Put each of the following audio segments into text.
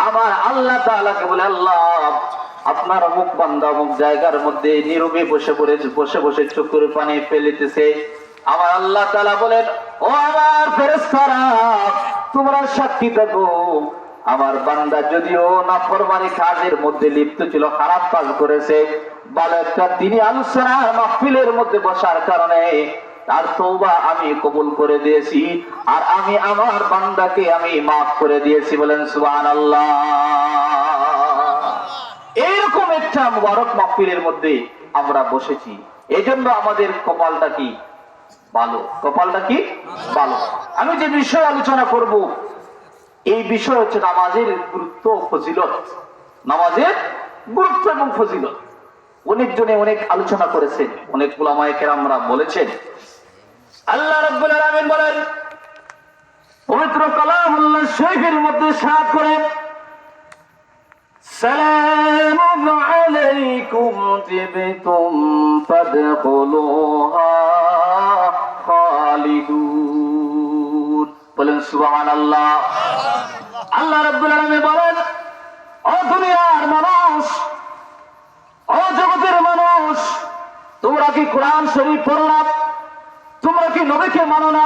আমার আল্লাহ তাআলাকে বলে, আল্লাহ আপনার অমুক বান্দা অমুক জায়গার মধ্যে নীরবে বসে বসে চোখের পানি ফেলিতেছে। আমার আল্লাহ তাআলা বলেন, ও আমার ফেরেশতারা, তোমরা সাক্ষী থাকো, আমার বান্দা যদিও নাফরমানি কাজের মধ্যে লিপ্ত ছিল, খারাপ কাজ করেছে, ভালো একটা তিনি আলোচনার মাহফিলের মধ্যে বসার কারণে তার তওবা আমি কবুল করে দিয়েছি, আর আমি আমার বান্দাকে আমি মাফ করে দিয়েছি। বলেন সুবহানাল্লাহ। এইরকম একটা মুবারক মাহফিলের মধ্যে আমরা বসেছি, এই জন্য আমাদের কপালটা কি ভালো, কপালটা কি ভালো। আমি যে বিষয় আলোচনা করব, এই বিষয় হচ্ছে নামাজের গুরুত্ব ও ফজিলত। নামাজের গুরুত্ব এবং ফজিলত অনেকজনে অনেক আলোচনা করেছেন, অনেক উলামায়ে কেরামরা বলেছেন। আল্লাহ রাব্বুল আলামিন বলেন পবিত্র কালামুল্লাহ শরীফের মধ্যে সাত করে, সালামুন আলাইকুম তিবতুম ফাদখুলুহা খালিদুন। বলেন সুবহানাল্লাহ। আল্লাহ রাব্বুল আলামিন বলেন, ও দুনিয়ার মানুষ, ও জগতের মানুষ, তোমরা কি কোরআন শরীফ পড়ো না? তোমরা কি নবীকে মানো না?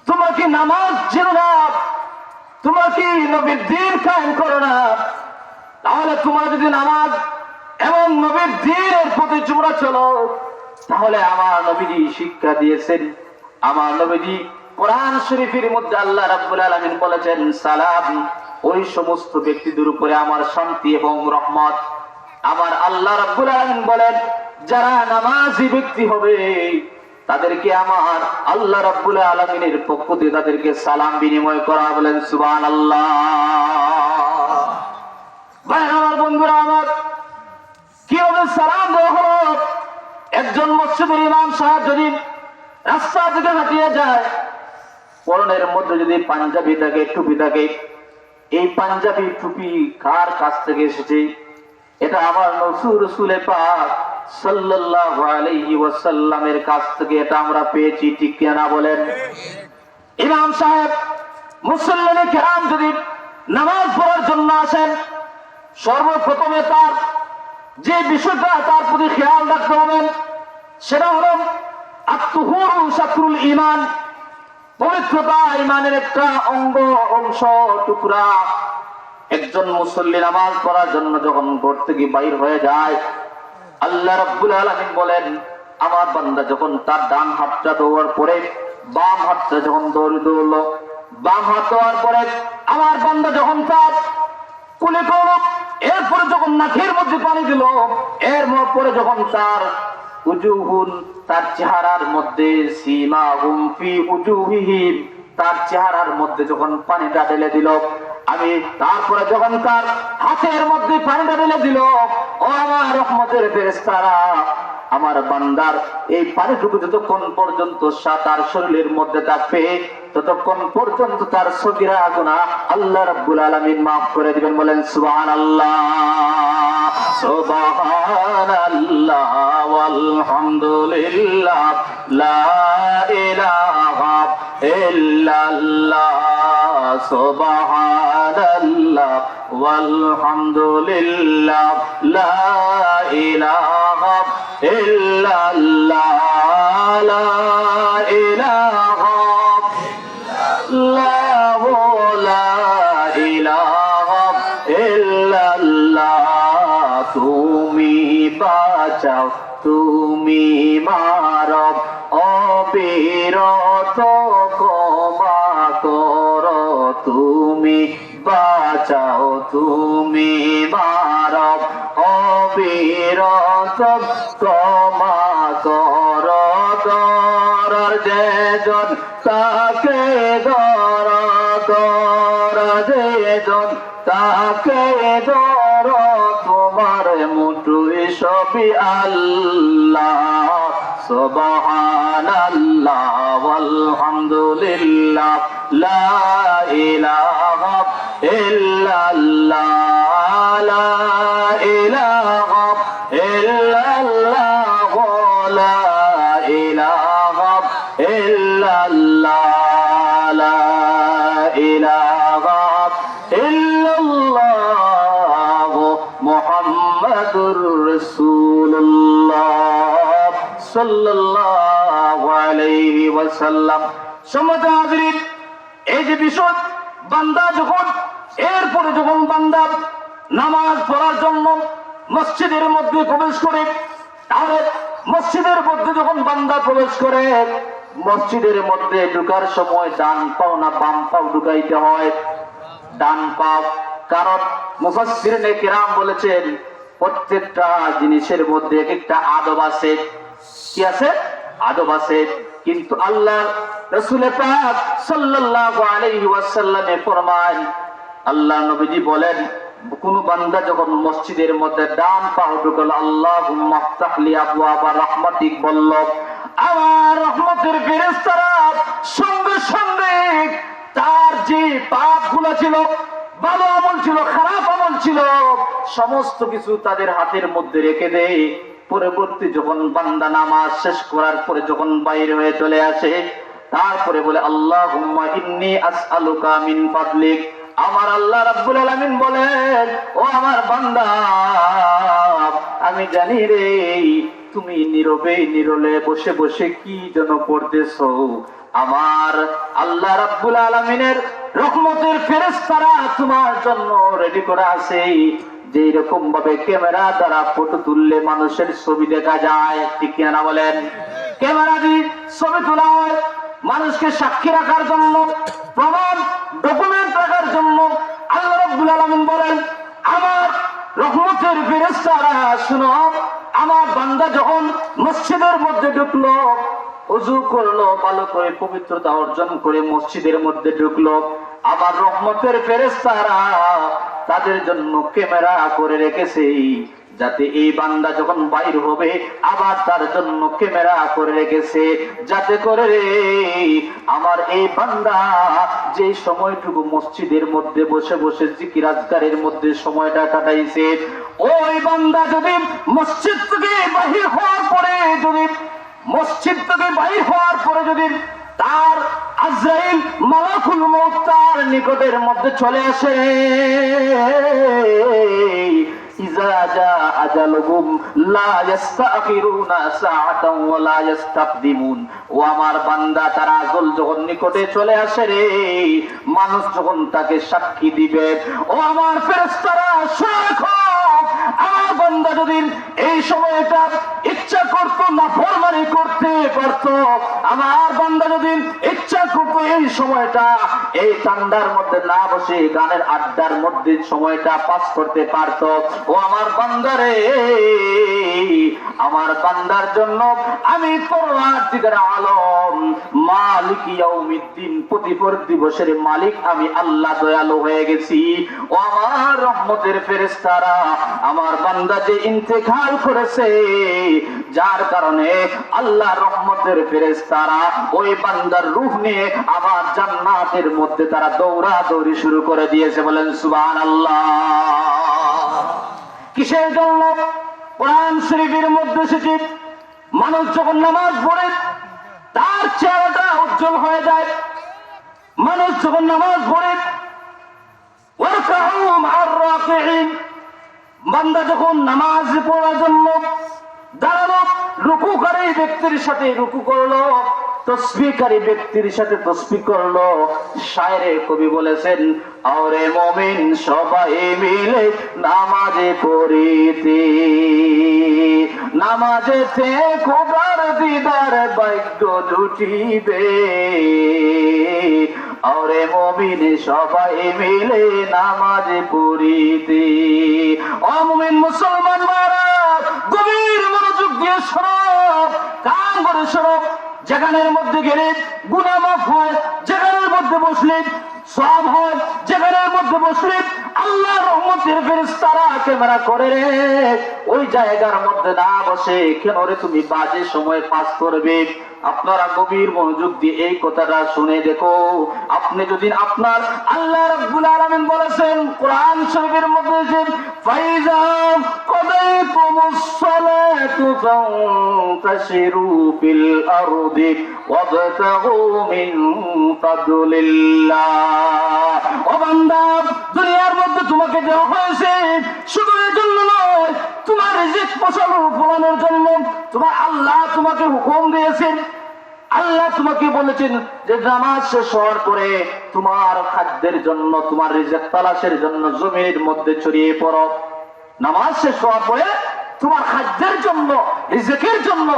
তোমরা কি নামাজ চেনো না? তোমরা কি নবীর দ্বীন কায়েম করো না? তাহলে তোমরা যদি নামাজ এবং নবীর দ্বীনের প্রতি তোমরা চলো, তাহলে আমার নবীজি শিক্ষা দিয়েছেন, আমার নবীজি কোরআন শরীফের মধ্যে আল্লাহ রাব্বুল আলামিন বলেছেন, সালাম ওই সমস্ত ব্যক্তিদের উপরে আমার শান্তি এবং রহমত। আমার আল্লাহ রাব্বুল আলামিন বলেন, যারা নামাজি ব্যক্তি হবে তাদেরকে আমার আল্লাহ রাব্বুল আলামিনের পক্ষ থেকে তাদেরকে সালাম বিনিময় করা। বলেন সুবহানাল্লাহ। ভাই আমার বন্ধুরা আমার, কিভাবে সালাম দেওয়া হলো? একজন মসজিদের ইমাম সাহেব যদি রাস্তা থেকে হাঁটিয়ে যায়, পরনের মধ্যে যদি পাঞ্জাবি থাকে, টুপি থাকে, এই পাঞ্জাবি টুপি কার কাছ থেকে এসেছে? এটা আমার রাসূল পাক সাল্লাল্লাহু আলাইহি ওয়াসাল্লামের কাছ থেকে এটা আমরা পেয়েছি, ঠিক কি না বলেন? ইমাম সাহেব মুসল্লিনে কেরাম যদি নামাজ পড়ার জন্য আসেন, সর্বপ্রথমে তার যে বিষয়টা তার প্রতি খেয়াল রাখতে হবে সেটা হলো আত-তুহুরু শাতরুল ঈমান। পবিত্রতা ঈমানের একটা অংশ, টুকরা। একজন মুসল্লি নামাজ পড়ার জন্য যখন ঘর থেকে বাইর হয়ে যায়, আল্লাহ রাব্বুল আলামিন বলেন, আমার বান্দা যখন তার ডান হাতটা দেওয়ার পরে বাম হাতটা যখন দৌড়লো, বাম হাত দেওয়ার পরে আমার বান্দা যখন তার কুলে করলো, এরপরে যখন নাকের মধ্যে পানি দিল, এর পরে যখন তার উজুহুন, তার চেহারার মধ্যে, সীমাহুম ফি উজুহিহিম, তার চেহারার মধ্যে যখন পানিটা ঢেলে দিল, আমি তারপরে যখন তার হাতের মধ্যে পানিটা ঢেলে দিল, ও আমার রহমতের ফেরেশতারা, আমার বান্দার এই পানিটুকু যতক্ষণ পর্যন্ত তার শরীরের মধ্যে থাকবে, ততক্ষণ পর্যন্ত তার সগীরা গুনাহ আল্লাহ রাব্বুল আলামিন মাফ করে দিবেন। বলেন সুবহানাল্লাহ। সুবহানাল্লাহ ওয়ালহামদুলিল্লাহ লা ইলাহা ইল্লাল্লাহ। সুবহানাল্লাহ ওয়ালহামদুলিল্লাহ লা ইলাহা ইল্লাল্লাহ। লা ইলাহা ইল্লাল্লাহ লা ইলাহা ইল্লাল্লাহ। তুমি বাঁচাও, তুমি মারো, অবিরত ক্ষমা করো। তুমি বাঁচাও, তুমি মারো, অবিরত ক্ষমা করো। দরার যেজন তাকে দর, দরার যেজন তাকে দর, তোমার মুঠোয় সবই আল্লাহ। সুবহানাল্লাহ ওয়ালহামদুলিল্লাহ লা ইলাহা ইল্লাল্লাহ। লা ইলাহা ইল্লাল্লাহ। লা ইলাহা ইল্লাল্লাহ। লা ইলাহা ইল্লাল্লাহ। রাসূলুল্লাহ সাল্লাল্লাহু আলাইহি ওয়াসাল্লাম। সম্মানিত হাজিরিন, এই যে বিষয় বান্দা যখন এরপরে যখন বান্দা নামাজ পড়ার জন্য মসজিদের মধ্যে প্রবেশ করে, তাহলে মসজিদের মধ্যে যখন বান্দা প্রবেশ করে, মসজিদের মধ্যে ঢোকার সময় ডান পাও না বাম পাও ঢুকাইতে হয়? ডান পাও। কারণ মুফাসসিরিনে কিরাম বলেছেন প্রত্যেকটা জিনিসের মধ্যে একটা আদব আছে। কি আছে? আদব আছে। কিন্তু আল্লাহ রাসূল পাক সাল্লাল্লাহু আলাইহি ওয়াসাল্লামে ফরমান, আল্লাহ নবীজি বলেন, কোন বান্দা যখন মসজিদের মধ্যে ডান পা ঢুকাল, আল্লাহুম্মা আফতাহলি আবওয়াবা রাহমাতিক বলল, আমার রহমতের ফেরেশতারা সঙ্গে সঙ্গে তার যে পাপগুলো ছিল, ভালো আমল ছিল, খারাপ আমল ছিল, সমস্ত কিছু তাদের হাতের মধ্যে রেখে দেয়। পরবর্তী যখন বান্দা নামাজ শেষ করার পরে যখন বাইরে হয়ে চলে আসে, তারপরে বলে, আল্লাহুম্মা ইন্নী আসআলুকা মিন ফাদলিক। আমার আল্লাহ রাব্বুল আলামিন বলেন, ও আমার বান্দা, আমি জানি রে তুমি নীরবে নীরলে বসে বসে কি যেন পড়তেছো। আমার আল্লাহ রাব্বুল আলামিনের রহমতের ফেরেশতারা তোমার জন্য রেডি করা আছে। যে রকম ভাবে ক্যামেরা দ্বারা ফটো তুললে মানুষের ছবি দেখা যায়, ঠিক কিনা বলেন? ক্যামেরা দিয়ে ছবি তোলা হয় মানুষকে সাক্ষী রাখার জন্য, প্রমাণ ডকুমেন্ট রাখার জন্য। আল্লাহ রাব্বুল আলামিন বলেন, আমার রহমতের ফেরেশতারা শুনো, আমার বান্দা যখন মসজিদের মধ্যে ঢুকলো, ওযু করলো, ভালো করে পবিত্রতা অর্জন করে মসজিদের মধ্যে ঢুকলো, আমার রহমতের ফেরেশতারা তাদের জন্য ক্যামেরা করে রেখেছে, যাতে এই বান্দা যখন বাইর হবে আবার তার জন্য ক্যামেরা করে রেখেছে, যাতে করে আমার এই বান্দা যে সময়টুকু মসজিদের মধ্যে বসে বসে জিকির আজকারের মধ্যে সময়টা কাটাইছে, ওই বান্দা যদি মসজিদ থেকে বাহির হওয়ার পরে যদি তার আজরাইল মালাকুল মউত তার নিকটের মধ্যে চলে আসে, ইজা জা আজালুহুম লা ইস্তাখিরুনা সাআতান ওয়া লা ইস্তাকদিমুন। ও আমার বান্দা, তার আজল যখন নিকটে চলে আসে রে, মানুষ যখন তাকে সাক্ষী দিবে, ও আমার ফেরেশতারা শোনো, আমার বান্দা যদি এই সময়টা ইচ্ছা করত নাফরমানি করতে পারত, আমার বান্দা যদি ইচ্ছা করত এই সময়টা এই ঠান্ডার মধ্যে না বসে গানের আড্ডার মধ্যে সময়টা পাস করতে পারত, ও আমার বান্দারে, আমার বান্দার জন্য আমি পরওয়ারদিগার আলম মালিক ইয়াউমিদ্দিন, প্রতিপদ দিবসের মালিক আমি আল্লাহ দয়ালু হয়ে গেছি। ও আমার রহমতের ফেরেশতারা, আমার বান্দা যে ইন্তেকাল করেছে, যার কারণে আল্লাহ রহমতের ফেরেশতারা ওই বান্দার রূহ নিয়ে আমার জান্নাতের মধ্যে তারা দৌড়াদৌড়ি শুরু করে দিয়েছে। বলেন সুবহানাল্লাহ। কিসের জন্য? কোরআন শরীফের মধ্যে এসেছে, মানুষ যখন নামাজ পড়ে তার চেহারাটা উজ্জ্বল হয়ে যায়। মানুষ যখন নামাজ পড়ে, ওয়ারকাউ মা'আর রাকিঈন, বান্দা যখন নামাজ পড়ার জন্য দাঁড়ালো, রুকুকারী ব্যক্তির সাথে রুকু করলো, তসবিহকারী ব্যক্তির সাথে তসবিহ করলো। শায়রে কবি বলেছেন, আরে মুমিন সবাই মিলে নামাজে পড়িতে, নামাজেতে খোদার দিদার ভাগ্য জুটিবে। আরে মুমিন সবাই মিলে নামাজে পড়িতে। ও মুমিন মুসলমান মারা, গভীর মনোযোগ দিয়ে শোনো, কান করে শোনো। যেখানের মধ্যে গেলে গুনাহ মাফ হয়, যেখানের মধ্যে বসলে সওয়াব হয়, যেখানের মধ্যে বসলে আল্লাহর রহমতের ফেরেশতারা ক্যামেরা করে রে, ওই জায়গার মধ্যে না বসে কেন রে তুমি বাজে সময় পাস করবে? আপনারা গভীর মনোযোগ দিয়ে এই কথাটা শুনে দেখো। আপনি যদি আপনার আল্লাহ রাব্বুল আলামিন বলেছেন কোরআন শরীফের মধ্যে যে ফাইজা কদাইতুমুস সালাতু ফান্তাশিরু ফিল আরদি ওয়াবতাগু মিন ফাদলিল্লাহ। ও বান্দা, দুনিয়ার মধ্যে তোমাকে দেওয়া হয়েছে শুধু এই জন্য নয়, তোমার রিজিক রিজিক ফসল ফলানোর জন্য তোমার আল্লাহ তোমাকে হুকুম দিয়েছেন। আল্লাহ তোমাকে বলেছেন যে নামাজ শেষ হওয়ার পরে তোমার খাদ্যের জন্য, তোমার রিজিক তালাশের জন্য জমির মধ্যে ছড়িয়ে পড়ো। নামাজ শেষ হওয়ার পরে তোমার খাদ্যের জন্য, রিজিকের জন্য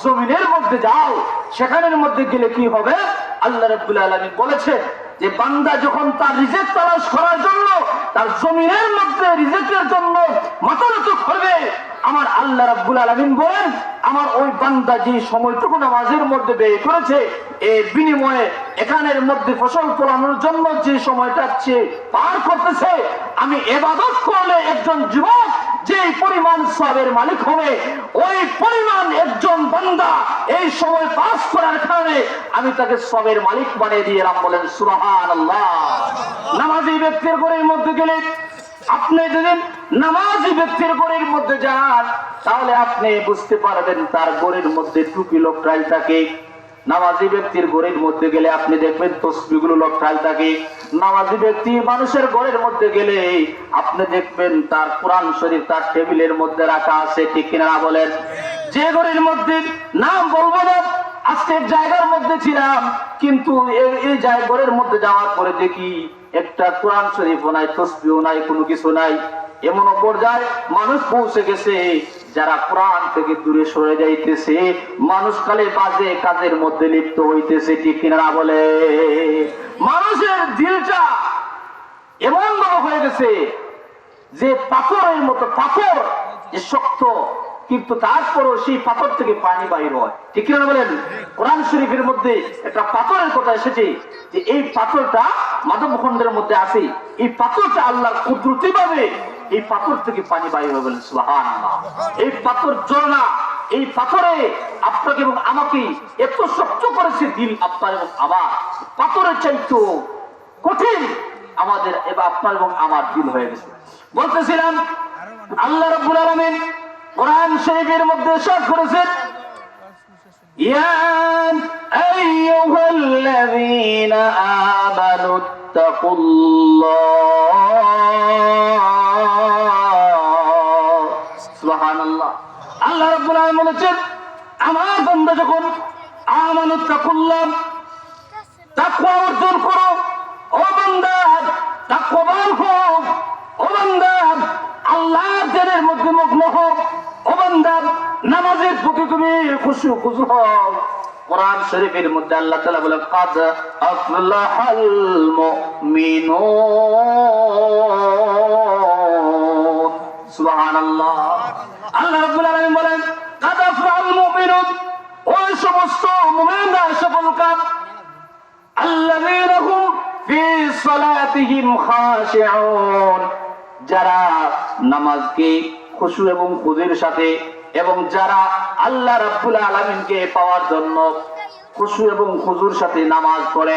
জমিনের মধ্যে যাও। সেখানের মধ্যে গেলে কি হবে? আল্লাহ রাব্বুল আলামিন বলেছেন যে বান্দা যখন তার রিজিক তালাশ করার জন্য তার জমিনের মধ্যে রিজিকের জন্য মাথা নত করবে, আমার আল্লাহ রাব্বুল আলামিন বলেন আমার ওই বান্দা যে সময়টুকু নামাজের মধ্যে ব্যয় করেছে এর বিনিময়ে এখানের মধ্যে ফসল ফলানোর জন্য যে সময়টা পার করতেছে, আমি ইবাদত করলে একজন যুবক যে পরিমাণ সওয়াবের মালিক হবে, ওই পরিমাণ একজন বান্দা এই সময় পাস করার কারণে আমি তাকে সওয়াবের মালিক বানিয়ে দিয়ে রাম বলেন সুবহানাল্লাহ। নামাজি ব্যক্তির ঘরের মধ্যে গেলে, আপনি যদি নামাজি ব্যক্তির ঘরের মধ্যে যান তাহলে আপনি বুঝতে পারবেন তার ঘরের মধ্যে টুপি লটকাই থাকে। নামাজি ব্যক্তির ঘরের মধ্যে গেলে আপনি দেখবেন তসবিহগুলো লটকাই থাকে। নামাজি ব্যক্তি মানুষের ঘরের মধ্যে গেলে আপনি দেখবেন তার কোরআন শরীফ তার টেবিলের মধ্যে রাখা আছে, ঠিক কিনা বলেন? যে ঘরের মধ্যে নাম বলবো না, আজকের জায়গার মধ্যে ছিলাম, কিন্তু এই ঘরের মধ্যে যাওয়ার পরে দেখি একটা কোরআন শরীফও নাই, তসবিহও নাই, কোনো কিছু নাই। এমন পর্যায়ে মানুষ পৌঁছে গেছে যারা কোরআন থেকে দূরে সরে যাইতেছে, মানুষ খালি বাজে কাজের মধ্যে লিপ্ত হইতেছে, ঠিক কিনা বলে? মানুষের দিলটা এমন ভাবে হয়ে গেছে যে পাথরের মতো, পাথর যে শক্ত কিন্তু তারপরও সেই পাথর থেকে পানি বাইর হয়, ঠিক কিনা বলেন? কোরআন শরীফের মধ্যে একটা পাথরের কথা এসেছে যে এই পাথরটা মাধবখণ্ডের মধ্যে আছে, এই পাথরটা আল্লাহর কুদরতি ভাবে এই পাথর থেকে পানি বাইর হবে, বলেন সুবহানাল্লাহ। এই পাথর ঝর্ণা, এই পাথরে আপনাকে এবং আমাকে এত শক্ত করেছে দিল আপনার এবং আমার, পাথরের চাইতো কঠিন আমাদের এবার আপনার এবং আমার দিল হয়ে গেছে। বলতেছিলাম আল্লাহ রাব্বুল আলামিন কোরআন শরীফের মধ্যে ইরশাদ করেছেন ইয়া আইয়ুহাল্লাযীনা আমানুত্তাকুল্লাহ। সুবহানাল্লাহ। আল্লাহ রাব্বুল আলামিন বলেছেন আমার বান্দা যখন আমানুত্তাকুল্লাহ, তাকওয়া অর্জন করো, ও বান্দা তাকওয়াবান হও, ও বান্দা আল্লাহর দ্বারের মধ্যে মগ্ন হও, ও বান্দা নামাজের প্রতি তুমি খুশু খুশু হও। কোরআন শরীফের মধ্যে আল্লাহ তাআলা বলেন কাদ আফলাহাল মুমিনুন। সুবহানাল্লাহ। আল্লাহ রাব্বুল আলামিন বলেন কাদ আফলাহাল মুমিনুন, ওই সমস্ত মুমিনরা সফলকাম আল্লাযীনা হুম ফি সালাতিহিম খাশিউন, যারা নামাজকে খুশু এবং খুজুর সাথে, এবং যারা আল্লাহ রাব্বুল আলামিনকে পাওয়ার জন্য খুশু এবং খুজুর সাথে নামাজ পড়ে,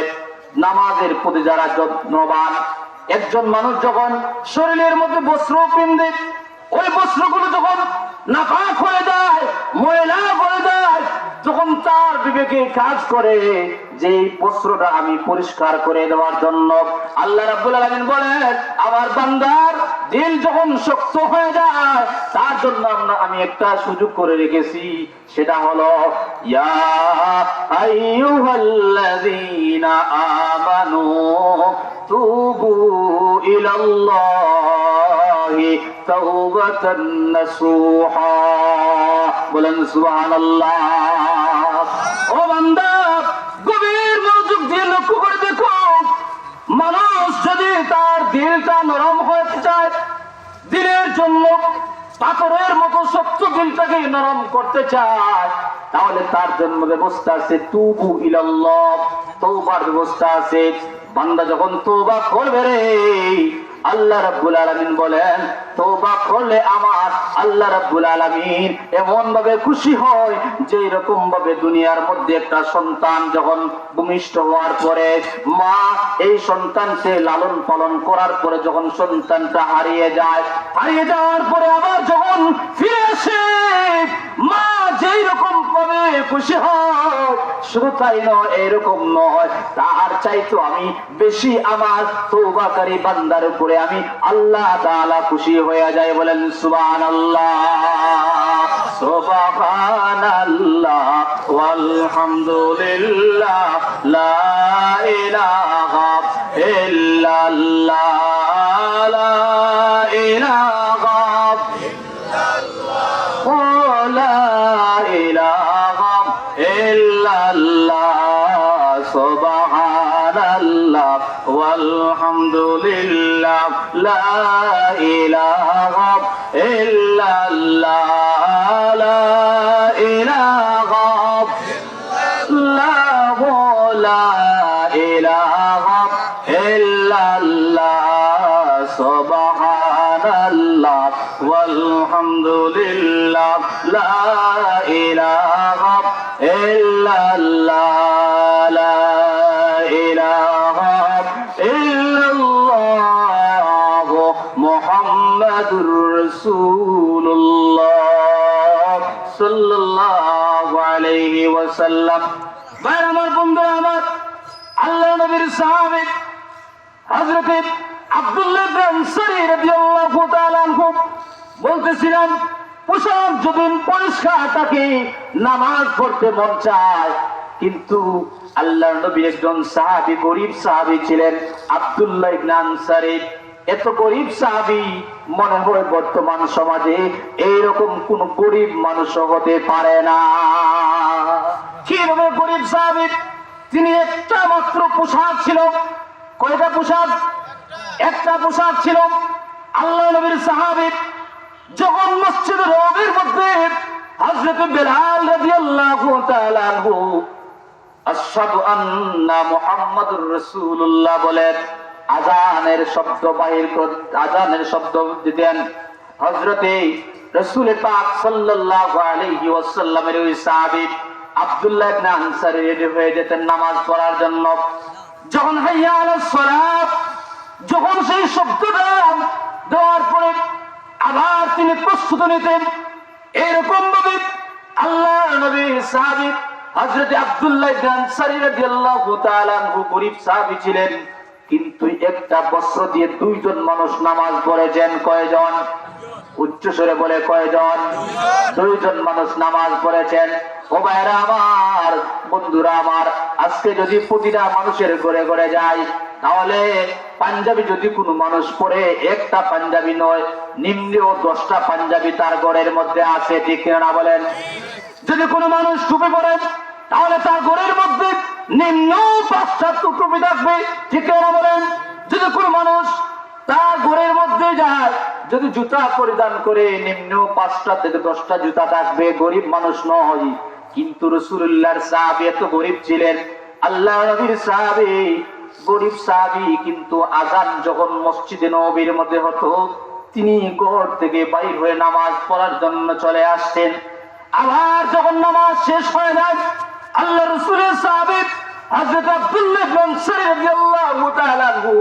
নামাজের প্রতি যারা যত্নবান। একজন মানুষ যখন শরীরের মধ্যে বস্ত্র পিন্দে, ওই বস্ত্রগুলো যখন নাপাক হয়ে যায়, ময়লা হয়ে যায়, যখন তার বিবেকে কাজ করে যে এই বস্ত্রটা আমি পরিষ্কার করে দেওয়ার জন্য, আল্লাহ রাব্বুল আলামিন বলেন আমার বান্দার দিল যখন শক্ত হয়ে যায় তার জন্য আমি একটা সুযোগ করে রেখেছি, সেটা হলো ইয়া আইয়ুহাল্লাযীনা আমানু তুবু ইলাল্লাহি তাওবাতান নাসুহা। বলেন সুবহানাল্লাহ। ও বান্দা গভীর মনোযোগ দিয়ে লক্ষ্য করে দেখো, মানুষ যদি তার দিলটা নরম হতে চায়, দিলের জন্য পাথরের মতো শক্ত দিলটাকে নরম করতে চায়, তাহলে তার জন্য ব্যবস্থা আছে তুবু ইলাল্লাহ, তওবার ব্যবস্থা আছে। বান্দা যখন তওবা করবে রে, আল্লাহ রাব্বুল আলামিন বলেন তওবা করলে আমার আল্লাহ রাব্বুল আলামিন এমন ভাবে খুশি হয় যে এরকম ভাবে দুনিয়ার মধ্যে একটা সন্তান যখন ভূমিষ্ঠ হওয়ার পরে মা এই সন্তানকে লালন পালন করার পরে যখন সন্তানটা হারিয়ে যায়, হারিয়ে যাওয়ার পরে আবার যখন ফিরে আসে, মা যেই রকম ভাবে খুশি হয়, শুধু তাই নয়, এরকম নয়, তার চাইতো আমি বেশি আমার তওবাকারী বান্দার উপরে আমি আল্লাহ তাআলা খুশি হয়ে যায়। বলেন সুবহানাল্লাহ, সুবহানাল্লাহ ওয়ালহামদুলিল্লাহ, লা ইলাহা ইল্লাল্লাহ, লা ইলাহা ইল্লাল্লাহ, লা ইলাহা ইল্লাল্লাহ, সুবহানাল্লাহ ওয়ালহামদুলিল্লাহ, লা ইলাহা ইল্লাল্লাহ, লা ইলাহা ইল্লাল্লাহ, লা ইলাহা ইল্লাল্লাহ, সুবহানাল্লাহ ওয়ালহামদুলিল্লাহ, লা ইলাহা ইল্লাল্লাহ, লা ইলাহা ইল্লাল্লাহ, মুহাম্মাদুর রাসূলুল্লাহ সাল্লাল্লাহু আলাইহি ওয়াসাল্লাম। ভাই আমার, বন্ধুরা আমার, আল্লাহ নবীর সাহাবী হযরত আব্দুল্লাহ ইবনে আনসারী রাদিয়াল্লাহু তাআলা আনহু বলতেছিলেন, পোশাক যদি পরিষ্কার থাকে, নামাজ পড়তে মন চায়, কিন্তু আল্লাহ নবী একজন সাহাবী, গরীব সাহাবী ছিলেন, আব্দুল্লাহ ইবনে আনসারী। এত গরীব সাহাবী, মনে হয় বর্তমান সমাজে এইরকম কোন গরীব মানুষ হতে পারে না। কিভাবে গরীব সাহাবী? তিনি একটা মাত্র পোশাক ছিল। কয়টা পোশাক? একটা পোশাক ছিল। আল্লাহ নবীর সাহাবী যখন মসজিদ নববীর মধ্যে হযরত বেলাল রাদিয়াল্লাহু তাআলা আনহু আশহাদু আন্না মুহাম্মাদুর রাসূলুল্লাহ বলেন, আযানের শব্দ বাহির আযানের শব্দ দিতেন, হযরতে রাসূল পাক সাল্লাল্লাহু আলাইহি ওয়াসাল্লামের ওই সাহাবী আব্দুল্লাহ ইবনে আনসারী রেডি হয়ে যেতেন নামাজ পড়ার জন্য। যখন হাইয়া আলাস সালাত, যখন সেই শব্দটা দেওয়ার পরে আবার তিনি প্রস্তুত নিতেন। এরকম ভাবে আল্লাহ নবী সাহাবী হযরত আব্দুল্লাহ ইবনে আনসারী রাদিয়াল্লাহু তাআলা আনহু গরীব সাহাবী ছিলেন, কিন্তু একটা বস্ত্র দিয়ে দুইজন মানুষ নামাজ পড়েছেন। কয়জন? উচ্চস্বরে বলে কয়জন? দুইজন মানুষ নামাজ পড়েছেন। ও ভাইরা আমার, বন্ধুরা আমার, আজকে যদি প্রতিটা মানুষের ঘরে ঘরে যায়, তাহলে পাঞ্জাবি যদি কোনো মানুষ পরে, একটা পাঞ্জাবি নয়, নিম্নেও 10টা পাঞ্জাবি তার ঘরের মধ্যে আছে, ঠিক না বলেন? যদি কোনো মানুষ টুপি পরে, তাহলে তার ঘরের মধ্যে নিম্ন 5টা টুপি থাকবে, ঠিক না বলেন? যদি কোনো মানুষ তার ঘরের মধ্যে যায়, যদি জুতা পরিধান করে, নিম্ন 5টা থেকে 10টা জুতা থাকবে। গরিব মানুষ নয়, কিন্তু রাসূলুল্লাহর সাহাবী এত গরিব ছিলেন। আল্লাহ নবীর সাহাবী গরিব সাহাবী, কিন্তু আযান যখন মসজিদে নববীর মধ্যে হতো, তিনি ঘর থেকে বাইর হয়ে নামাজ পড়ার জন্য চলে আসতেন। আবার যখন নামাজ শেষ হয়ে যায়, আল্লাহ রাসূলের সাহাবী হযরত আব্দুল্লাহ ইবনে আনসারী রাদিয়াল্লাহু তাআলা আনহু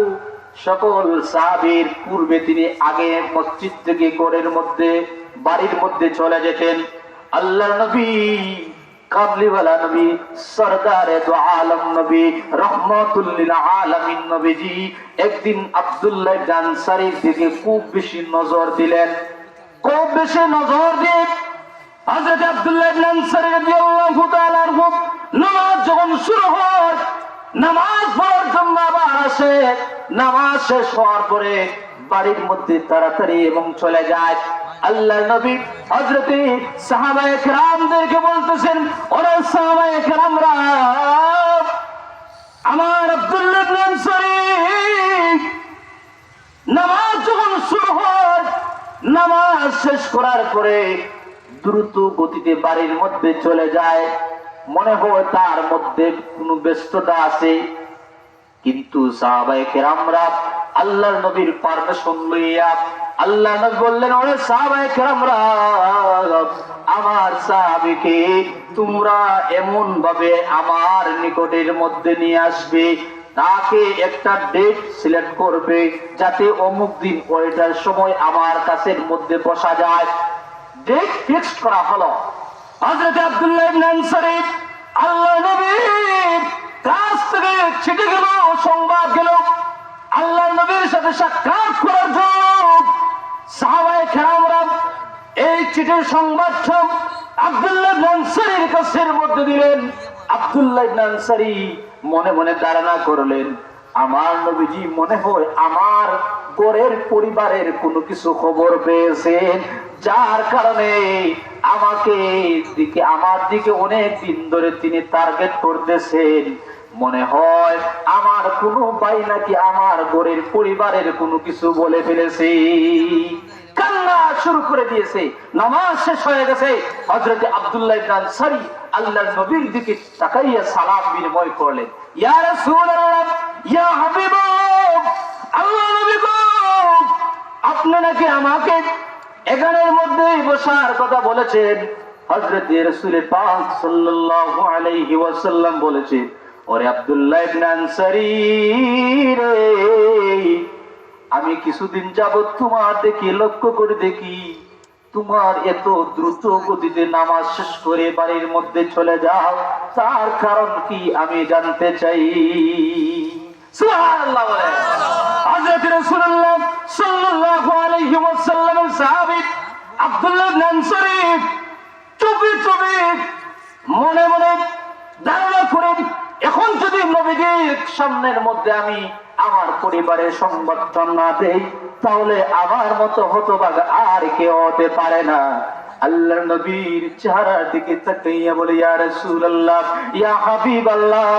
সকল সাহাবীর পূর্বে তিনি আগে মসজিদ থেকে ঘরের মধ্যে, বাড়ির মধ্যে চলে যেতেন। আল্লাহ নবী, কামলিওয়ালা নবী, সরদারে দু আলম নবী, রহমাতুল লিল আলামিন নবীজি একদিন আব্দুল্লাহ ইবনে আনসারীর দিকে খুব বেশি নজর দিলেন। খুব বেশি নজর দিয়ে হযরত আব্দুল্লাহ ইবনে আনসারী রাদিয়াল্লাহু তাআলা আনহু নামাজ যখন শুরু হয়, নামাজ পড়ার জন্য আবার আসে। নামাজ শেষ হওয়ার পরে বাড়ির মধ্যে তাড়াতাড়ি এবং চলে যায়। আল্লাহ নবী হযরতে সাহাবায়ে কেরামদেরকে বলতেছেন, ওরে সাহাবায়ে কেরামরা, আমার আব্দুল্লাহ ইবনে আনসারী নামাজ যখন শুরু হয়, নামাজ শেষ করার পরে দ্রুত গতিতে বাড়ির মধ্যে চলে যায়। মনে হয় তার মধ্যে কোনো ব্যস্ততা আছে, কিন্তু সাহাবায়ে কেরামরা আল্লাহর নবীর পারমিশন লইয়া আল্লাহ নবী বললেন, ওরে সাহাবায়ে কেরামরা, আমার সাহাবীকে তোমরা এমন ভাবে আমার নিকটের মধ্যে নিয়ে আসবে, তাকে একটা ডেট সিলেক্ট করবে, যাতে অমুক দিন ওইটার সময় আমার কাছের মধ্যে বসা যায়। ডেট ফিক্সড করা হলো। হযরত আব্দুল্লাহ ইবনে আনসারী আল্লাহর নবীর কাছ থেকে চিঠি গেল, সংবাদ গেল, আল্লাহর নবীর সাথে সাক্ষাৎ করার জন্য সাহাবায়ে কেরামরা এই চিঠির সংবাদ আব্দুল্লাহ ইবনে আনসারীর কাছের মধ্যে দিলেন। আব্দুল্লাহ ইবনে আনসারী মনে মনে ধারণা করলেন, আমার নবীজি মনে হয় আমার গোরের পরিবারের কোনো কিছু খবর পেয়েছেন, যার কারণে আমার দিকে অনেক দিন ধরে তিনি টার্গেট করতেছেন। মনে হয় আমার কোনো ভাই নাকি আমার গোরের পরিবারের কোনো কিছু বলে ফেলেছে। কান্না শুরু করে দিয়েছে। নামাজ শেষ হয়ে গেছে। হযরত আব্দুল্লাহ ইবনে আনসারী আল্লাহর নবীর দিকে তাকাইয়া সালাম বিনিময় করলেন, ইয়া রাসূলুল্লাহ, ইয়া হাবিবাল্লাহ, আল্লাহর নবী গো, আপনি নাকি আমাকে এখানের মধ্যেই বসার কথা বলেছেন। হযরত রাসূল পাক সাল্লাল্লাহু আলাইহি ওয়াসাল্লাম বলেছে, ওরে আব্দুল্লাহ ইবনে আনসারী রে, আমি কিছুদিন যাবত তোমার দেখি, লক্ষ্য করে দেখি, তোমার এত দ্রুত গতিতে নামাজ শেষ করে বাড়ির মধ্যে চলে যাও, তার কারণ কি আমি জানতে চাই। সুবহানাল্লাহ বলে। হযরত রাসূলুল্লাহ সাল্লাল্লাহু আলাইহি ওয়াসাল্লামের সাহাবী আব্দুল্লাহ ইবনে আনসারী চুপি চুপি মনে মনে ধারণা করে, এখন যদি নবীজির সামনের মধ্যে আমি আমার পরিবারের সংবাদটা না দেই, তাহলে আমার মতো হতভাগা আর কেউ হতে পারে না। আল্লাহর নবীর চেহারার দিকে তাকাইয়া বলে, ইয়া রাসূলুল্লাহ, ইয়া হাবিবাল্লাহ,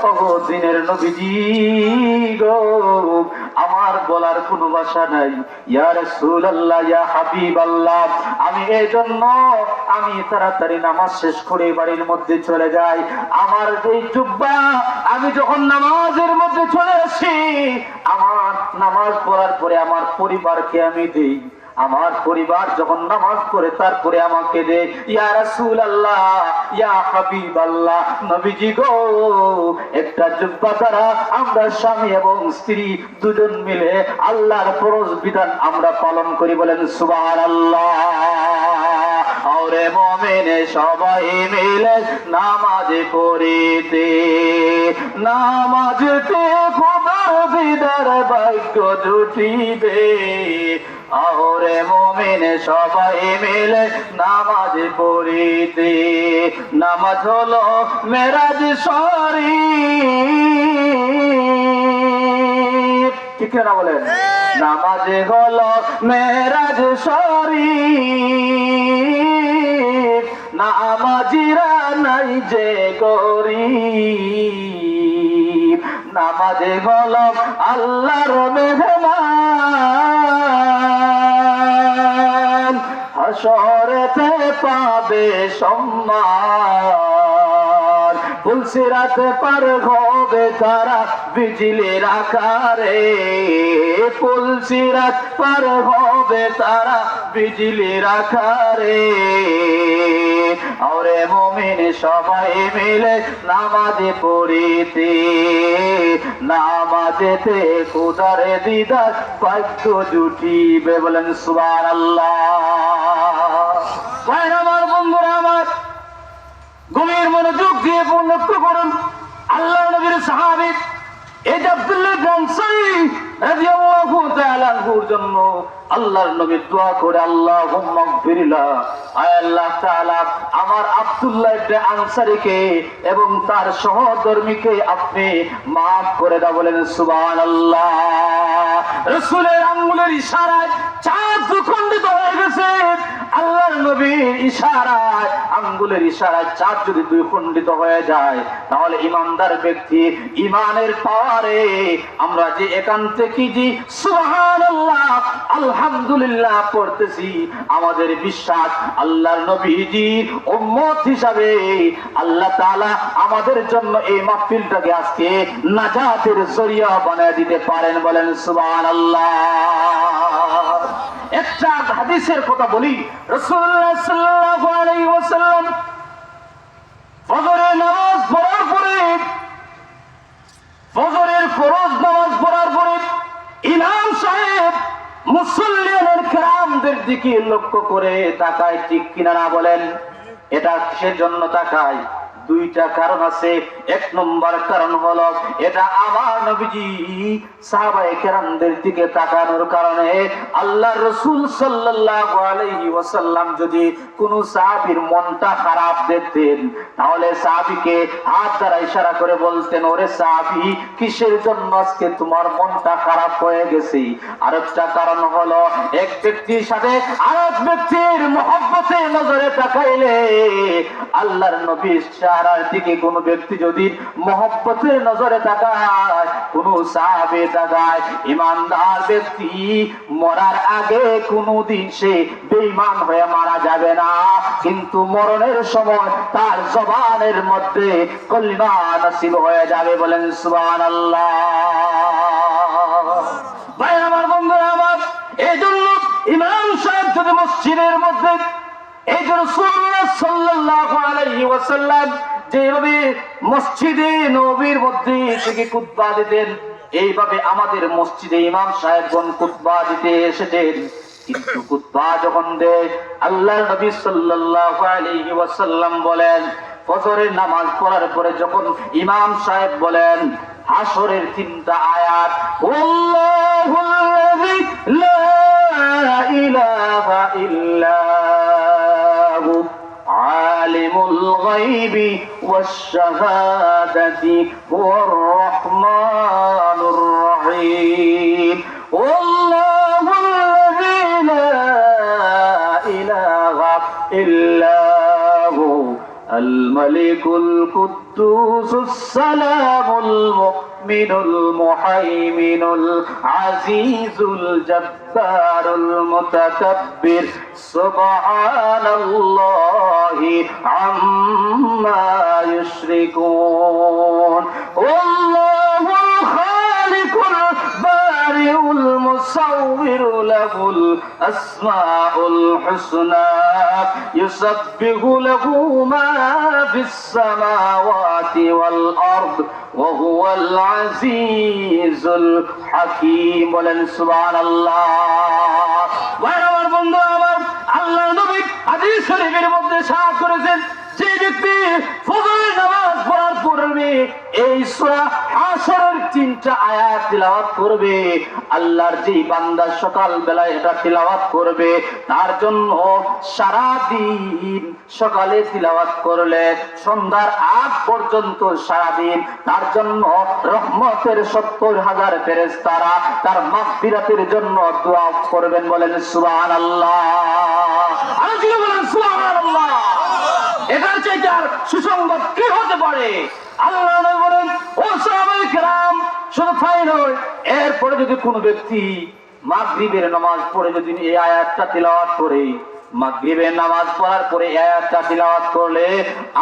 ওগো দিনের নবীজি গো, আমার বলার কোনো ভাষা নাই। ইয়া রাসূলুল্লাহ, ইয়া হাবিবাল্লাহ, আমি এইজন্য আমি তাড়াতাড়ি নামাজ শেষ করে বাড়ির মধ্যে চলে যাই। আমার যেই জুব্বা আমি যখন নামাজের মধ্যে চলে আসি, আমার নামাজ পড়ার পরে আমার পরিবারকে আমি দেই। আমার পরিবার যখন নামাজ পড়ে তারপরে আমাকে দে। ইয়া রাসূলুল্লাহ, ইয়া হাবিবাল্লাহ, নবীজি গো, একটা জুব্বা দ্বারা আমরা স্বামী এবং স্ত্রী দুজন মিলে আল্লাহর ফরজ বিধান আমরা পালন করি। বলেন সুবহানাল্লাহ। ওরে মুমিন সবাই মিলে নামাজ পড়িতে, নামাজতে খোদার দিদার ভাগ্য জুটিবে। ওরে মুমিন সবাই মিলে নামাজ পড়িতে, নামাজ হলো মেরাজ শরীফ। ঠিক না বলেন? নামাজ হলো মেরাজ শরীফ, নামাজিরা নাই যে গরিব। নামাজ হলো আল্লাহর মেহমান, হাসরেতে পাবে সম্মান। পুলসিরাতে পার হবে তারা বিজলির আকারে, পুলসিরাত পার হবে তারা বিজলির আকারে। ওরে মুমিন সবাই মিলে নামাজ পড়িতে, নামাজেতে খোদার দিদার ভাগ্য জুটিবে। বলেন সুবহানাল্লাহ। আমার বন্ধুরা, আমার গভীর মনোযোগ দিয়ে লক্ষ্য করুন, আল্লাহ নবীর সাহাবী এই যে আব্দুল্লাহ ইবনে আনসারী রাদিয়াল্লাহু তাআলা আনহুর জন্য আল্লাহর নবী দোয়া করে, আল্লাহুম্মা গফিরলা, আয় আল্লাহ তাআলা আমার আব্দুল্লাহ ইবনে আনসারীকে এবং তার সহধর্মীকে আপনি maaf করে দাও। বলেন সুবহানাল্লাহ। রাসূলের আঙ্গুলের ইশারায় চাঁদ দুখণ্ডিত হয়ে গেছে। আল্লাহর নবীর ইশারায়, আঙ্গুলের ইশারায় চাঁদ যদি দুই খণ্ডিত হয়ে যায়, তাহলে ইমানদার ব্যক্তি ইমানের পাওয়ারে আমরা যে এখান থেকে যে সুবহানাল্লাহ আলহামদুলিল্লাহ পড়তেছি, আমাদের বিশ্বাস আল্লাহর নবীজির উম্মত হিসাবে আল্লাহ তাআলা আমাদের জন্য এই মাহফিলটাকে আজকে নাজাতের জরিয়া বানিয়ে দিতে পারেন। বলেন সুবহানাল্লাহ। একটা হাদিসের কথা বলি, রাসূলুল্লাহ সাল্লাল্লাহু আলাইহি ওয়াসাল্লাম ফজরের নামাজ পড়ার পরে, ফজরের ফরজ নামাজ পড়ার পরে ইমাম সাহেব মুসল্লিদের কেরামদের দিকে লক্ষ্য করে তাকায়। ঠিক কিনা না বলেন? এটা কিসের জন্য তাকায়? দুইটা কারণ আছে। এক নম্বর কারণ হলো এটা আমার নবীজি সাহাবায়ে কেরামদের দিকে তাকানোর কারণে। আল্লাহর রাসূল সাল্লাল্লাহু আলাইহি ওয়াসাল্লাম যদি কোন সাহাবীর মনটা খারাপ দেখতেন, তাহলে সাহাবীকে হাত দ্বারা ইশারা করে বলতেন, ওরে সাহাবী, কিসের জন্য আজকে তোমার মনটা খারাপ হয়ে গেছে? আরেকটা কারণ হলো এক ব্যক্তির সাথে আরেক ব্যক্তির মহব্বতে নজরে তাকাইলে আল্লাহর নবীর চেহারার দিকে কোন ব্যক্তি যদি মহব্বতের নজরে তাকায়, কোন সাহাবী তাকায়, ইমানদার ব্যক্তি মরার আগে কোনদিন সে বেঈমান হয়ে মারা যাবে না, কিন্তু মরণের সময় তার জবানের মধ্যে কলিমা নসিব হয়ে যাবে। বলেন সুবহানাল্লাহ। ভাই আমার, বন্ধুরা আমার, এই জন্য ইমাম সাহেব যদি মসজিদের মধ্যে, এই যে রাসূলুল্লাহ সাল্লাল্লাহু আলাইহি ওয়াসাল্লাম যেভাবে মসজিদে নববীর মধ্যে থেকে খুতবা দিতেন, এইভাবে আমাদের মসজিদে ইমাম সাহেবগণ খুতবা দিতে এসেছেন। কিন্তু খুতবা যখন দেয়, আল্লাহর নবী সাল্লাল্লাহু আলাইহি ওয়াসাল্লাম বলেন, ফজরের নামাজ পড়ার পরে যখন ইমাম সাহেব বলেন হাসরের 3টা আয়াত, আল্লাহুল্লাযী লা ইলাহা ইল্লা হু আলিমুল গায়বি ওয়াশ শাহাদাতি হুয়ার রহমানুর রহিম, আল্লাহুল্লাযী লা ইলাহা ইল্লা হু الملك القدوس السلام المؤمن المهيمن العزيز الجبار المتكبر سبحان الله عما يشركون والله الخالق البارئ المصور له الأسماء الحسنى يسبح له ما في السماوات والأرض وهو العزيز الحكيم। বলেন সুবহানাল্লাহ। ভাই আমার, বন্ধু আমার, আল্লাহর নবী হাদিস শরীফের মধ্যে সাত করেছেন, যে ব্যক্তি ফজরের নামাজ পড়ার পূর্বে এই সূরা হাসরের 3টা আয়াত তিলাওয়াত করবে, আল্লাহর যে বান্দা সকাল বেলায় এটা তিলাওয়াত করবে, তার জন্য সারা দিন সকালে তিলাওয়াত করলে সন্ধ্যার আগ পর্যন্ত সারা দিন তার জন্য রহমতের 70,000 ফেরেশতারা তার মাগফিরাতের জন্য দোয়া করবেন। বলেন সুবহানাল্লাহ। আর কি বলেন সুবহানাল্লাহ। এটার চাইতে আর সুসংবাদ কি হতে পারে? আল্লাহ নবী বলেন, ও সাহাবায়ে কেরাম, শুধু তাই নয়, এরপরে যদি কোনো ব্যক্তি মাগরিবের নামাজ পড়ে যদি এই আয়াতটা তিলাওয়াত করে, মাগরিবের নামাজ পড়ার পরে এই আয়াতটা তিলাওয়াত করলে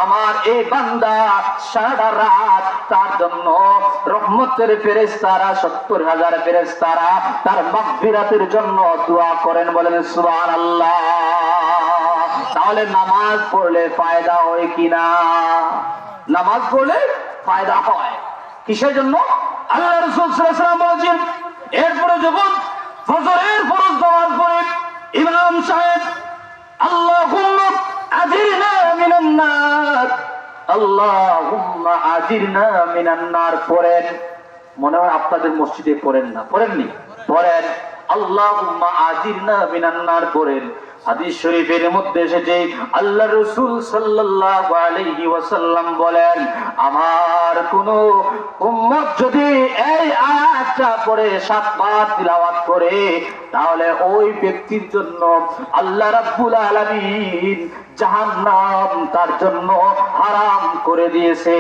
আমার এই বান্দা সারা রাত তার জন্য রহমতের ফেরেশতারা 70,000 ফেরেশতারা তার মাগফিরাতের জন্য দোয়া করেন। বলেন সুবহানাল্লাহ। তাহলে নামাজ পড়লে ফায়দা হয় কিনা? নামাজ পড়লে ফায়দা হয়। কিসের জন্য? আল্লাহ রাসূল সাল্লাল্লাহু আলাইহি ওয়াসাল্লাম বলেছেন, এরপরে যখন ফজরের ফরজ নামাজ পড়ে ইমাম সাহেব আল্লাহুম্মা আজিরনা মিনান নার, আল্লাহুম্মা আজিরনা মিনান নার পড়েন। মনে হয় আপনাদের মসজিদে পড়েন না, পড়েননি? পড়েন, আল্লাহুম্মা আজিরনা মিনান নার পড়েন। হাদিস শরীফের মধ্যে এসেছে আল্লাহর রাসূল সাল্লাল্লাহু আলাইহি ওয়াসাল্লাম বলেন, আমার কোন উম্মত যদি এই আয়াতটা পড়ে 7 বার তিলাওয়াত করে, তাহলে ওই ব্যক্তির জন্য আল্লাহ রাব্বুল আলামিন জাহান্নাম তার জন্য হারাম করে দিয়েছে।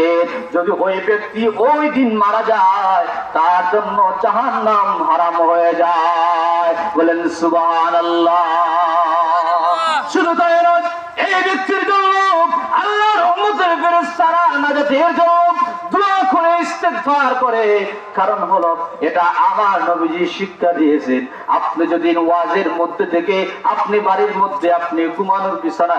যদি ওই ব্যক্তি ওই দিন মারা যায়, তার জন্য জাহান্নাম হারাম হয়ে যায়। বলেন সুবহানাল্লাহ। শুধু তাই নয়, এই ব্যক্তির জন্য আল্লাহর রহমতের ফেরেশতারা নাজাতের জন্য দোয়া করে ইস্তেগফার করে। কারণ হলো এটা আমার নবীজি শিক্ষা দিয়েছেন। আপনি যদি ওয়াজের মধ্যে থেকে আপনি বাড়ির মধ্যে আপনি ঘুমানোর বিছানা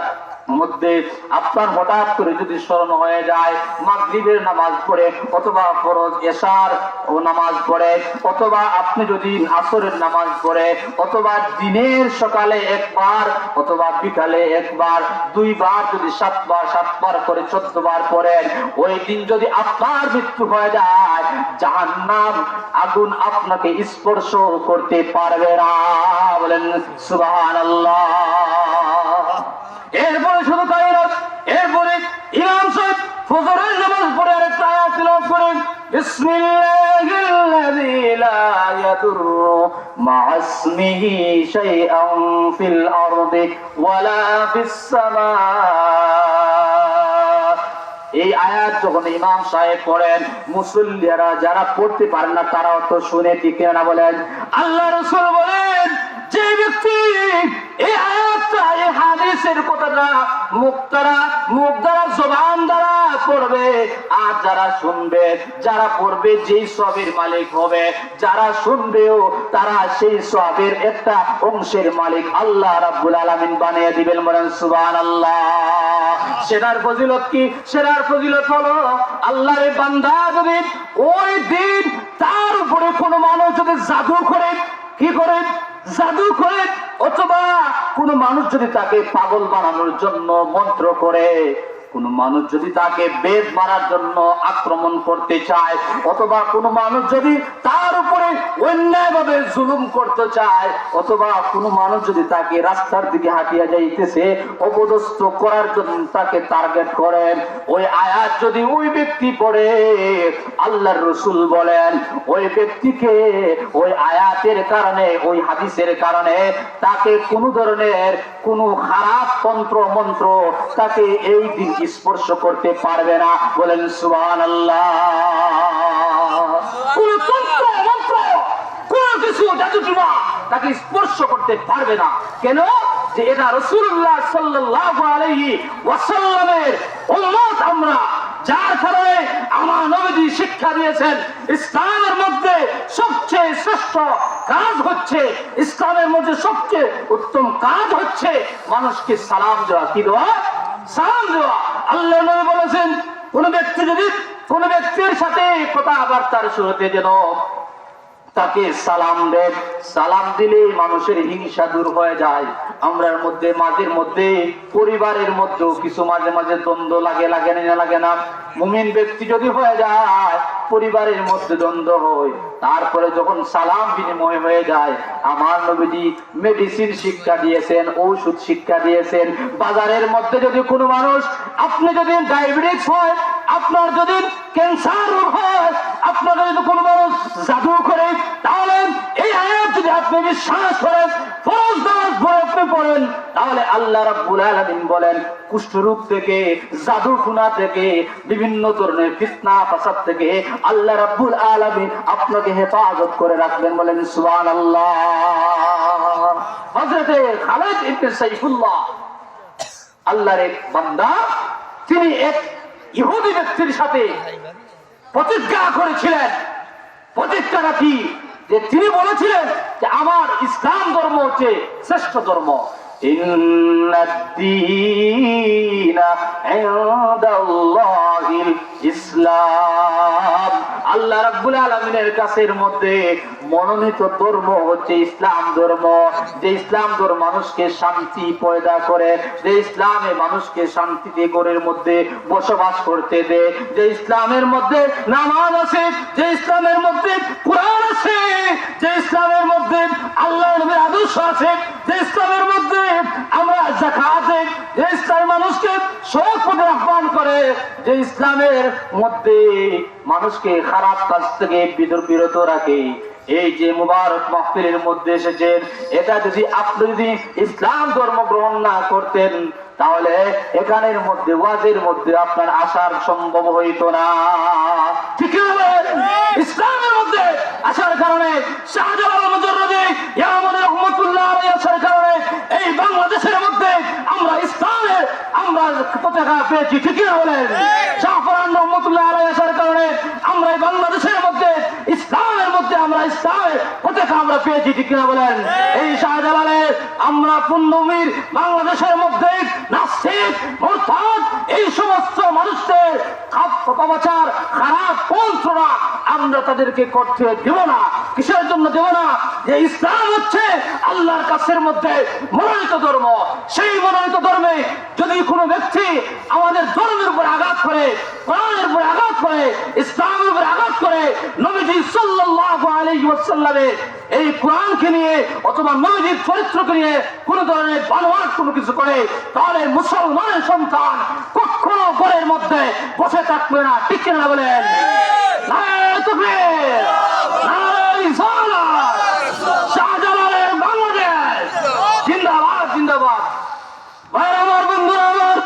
মধ্যে আপনার হঠাৎ করে যদি স্মরণ হয়ে যায় মাগরিবের নামাজ পড়ে অথবা ফরজ এশার ও নামাজ পড়ে অথবা আপনি যদি আসরের নামাজ পড়ে অথবা দিনের সকালে একবার অথবা বিকালে একবার দুইবার যদি সাতবার করে 14 বার পড়েন ওই দিন যদি আপনার মৃত্যু হয়ে যায় জাহান্নাম আগুন আপনাকে স্পর্শ করতে পারবে না। বলেন সুবহানাল্লাহ। এরপরে শুধু তাই নয়, এরপরে ইমাম সাহেব ফজরের নামাজ পড়ে আরেকটা আয়াত তিলাওয়াত করেন, বিসমিল্লাহিল্লাযী লা ইয়াদুররু মা'a ইসমিহি শাইআন ফিল আরদি ওয়ালা ফিস সামা। এই আয়াত যখন ইমাম সাহেব পড়েন মুসল্লিরা যারা পড়তে পারেন না তারাও তো শুনে ঠিক না বলেন। আল্লাহ রাসূল বলেন যে ব্যক্তি এই আয়াতটা এই হাদিসের কথাটা মুখ দ্বারা জবান দ্বারা পড়বে আর যারা শুনবে যারা পড়বে যেই সওয়াবের মালিক হবে, যারা শুনবেও তারা সেই সওয়াবের একটা অংশের মালিক আল্লাহ রাব্বুল আলামিন বানিয়ে দিবেন। বলেন সুবহানাল্লাহ। সেটার ফজিলত কি? সেটার ফজিলত হলো আল্লাহর বান্দা যদি ওই দিন তার উপরে কোনো মানুষ যদি জাদু করে, কি করে জাদু করে অথবা কোনো মানুষ যদি তাকে পাগল বানানোর জন্য মন্ত্র করে, কোন মানুষ যদি তাকে বেদ মারার জন্য আক্রমণ করতে চায় অথবা কোন মানুষ যদি তার উপরে অন্যায়ভাবে জুলুম করতে চায় অথবা কোন মানুষ যদি তাকে রাস্তার দিকে হাঁটিয়ে যাইতেছে অপদস্থ করার জন্য তাকে টার্গেট করেন, ওই আয়াত যদি ওই ব্যক্তি পড়ে আল্লাহর রাসূল বলেন ওই ব্যক্তিকে ওই আয়াতের কারণে ওই হাদিসের কারণে তাকে কোন ধরনের কোন খারাপ তন্ত্র মন্ত্র তাকে এই দিন স্পর্শ করতে পারবে না। বলেন সুবহানাল্লাহ। কোন তন্ত্র মন্ত্র কোন কিছু জাদুটোনা তাকে স্পর্শ করতে পারবে না। কেন? যে এটা রাসূলুল্লাহ সাল্লাল্লাহু আলাইহি ওয়াসাল্লামের উম্মত আমরা, যার কারণে আমার নবীজি শিক্ষা দিয়েছেন ইসলামের মধ্যে সবচেয়ে শ্রেষ্ঠ কাজ হচ্ছে, ইসলামের মধ্যে সবচেয়ে উত্তম কাজ হচ্ছে মানুষকে সালাম দেওয়া। কি দেওয়া? সালাম দেওয়া। আল্লাহ নবী বলেছেন কোন ব্যক্তি যদি কোন ব্যক্তির সাথে কথাবার্তার শুরুতে যেন তাকে সালাম দেন, সালাম দিলে মানুষের হিংসা দূর হয়ে যায়। আমরার মধ্যে মাঝে মধ্যে পরিবারের মধ্যেও কিছু মাঝে মাঝে দ্বন্দ্ব লাগে না। মুমিন ব্যক্তি যদি হয়ে যায় পরিবারের মধ্যে দ্বন্দ্ব হয়, তারপরে যখন সালাম বিনিময় হয়ে যায় আমার নবীজি মেডিসিন শিক্ষা দিয়েছেন, ঔষধ শিক্ষা দিয়েছেন। বাজারের মধ্যে যদি কোনো মানুষ, আপনি যদি ডায়াবেটিস হয়, আপনার যদি ক্যান্সার রোগ হয়, আপনার যদি কোনো মানুষ জাদু করে, তাহলে এই আয়াত যদি আপনি বিশ্বাস করেন ফরজ নামাজ পড়ে আপনি পড়েন তাহলে আল্লাহ রাব্বুল আলামিন বলেন কুষ্ঠরোগ থেকে, জাদুটোনা থেকে, বিভিন্ন ধরনের ফিতনা ফাসাদ থেকে আল্লাহ রাব্বুল আলামিন আপনাকে হেফাজত করে রাখবেন। বলেন সুবহানাল্লাহ। হযরত খালিদ ইবনে সাইফুল্লাহ আল্লাহর এক বান্দা, তিনি এক ইহুদি ব্যক্তির সাথে প্রতিজ্ঞা করেছিলেন। প্রতিজ্ঞাটা কি? যে তিনি বলেছিলেন যে আমার ইসলাম ধর্ম হচ্ছে শ্রেষ্ঠ ধর্ম। ইসলাম, আল্লাহ রাব্বুল আলামিনের কাছের মধ্যে মনোনীত ধর্ম হচ্ছে ইসলাম ধর্ম। যে ইসলাম ধর্ম মানুষকে শান্তি পয়দা করে, যে ইসলামে মানুষকে শান্তিতে ঘরের মধ্যে বসবাস করতে দেয়, যে ইসলামের মধ্যে নামাজ আছে, যে ইসলামের মধ্যে কোরআন আছে, যে ইসলামের মধ্যে আল্লাহর নবীর আদর্শ আছে, যে ইসলামের মধ্যে আমরা যাকাত দেই, যে ইসলাম মানুষকে সৎ পথে আহ্বান করে, যে ইসলামের মধ্যে মানুষকে খারাপ কাজ থেকে বিরত রাখে, এই যে মুবারক মাহফিলের মধ্যে এসেছেন, এটা যদি আপনি যদি ইসলাম ধর্ম গ্রহণ না করতেন তাহলে এখানের মধ্যে ওয়াজের মধ্যে আপনার আসার সম্ভব হইতো না। ঠিক আছে? ইসলামের মধ্যে আসার কারণে শাহজালাল মুজাররদি ইয়ামানি রাহমাতুল্লাহ আলাইহি আসার কারণে এই বাংলাদেশের মধ্যে আমরা ইসলামের আমরা পতাকা পেয়েছি। ঠিক আছে বলেন? শাহফরান রাহমাতুল্লাহ আলাইহি আসার কারণে আমরা এই বাংলাদেশের মধ্যে ইসলামের মধ্যে আমরা ইসলামের পতাকা আমরা পেয়েছি। ঠিক না বলেন? এই শাহজালালের আমরা পুণ্যভূমির বাংলাদেশের মধ্যে নাস্তিক মুরতাদ এই সমস্ত মানুষদের অপপ্রচার খারাপ পন্থা আমরা তাদেরকে করতে দেব না। কিসের জন্য দেব না? যে ইসলাম হচ্ছে আল্লাহর কাছের মধ্যে মনোনীত ধর্ম। সেই মনোনীত ধর্মে যদি কোনো ব্যক্তি আমাদের ধর্মের উপর আঘাত করে, কোরআনের উপর আঘাত করে, ইসলামের উপর আঘাত করে, নবীজি সাল্লাল্লাহু আলাইহি ওয়াসাল্লামের এই কোরআনকে নিয়ে অথবা নবীজির চরিত্রকে নিয়ে কোন ধরনের বানোয়াট কোনো কিছু করে, তাহলে মুসলমানের সন্তান কখনো ঘরের মধ্যে বসে থাকবে না। ঠিক কিনা বলেন? নারে তাকবীর, নারে রিসালাত, শাহজালালের বাংলাদেশ জিন্দাবাদ, জিন্দাবাদ। ভাই আমার, বন্ধুরা আমার,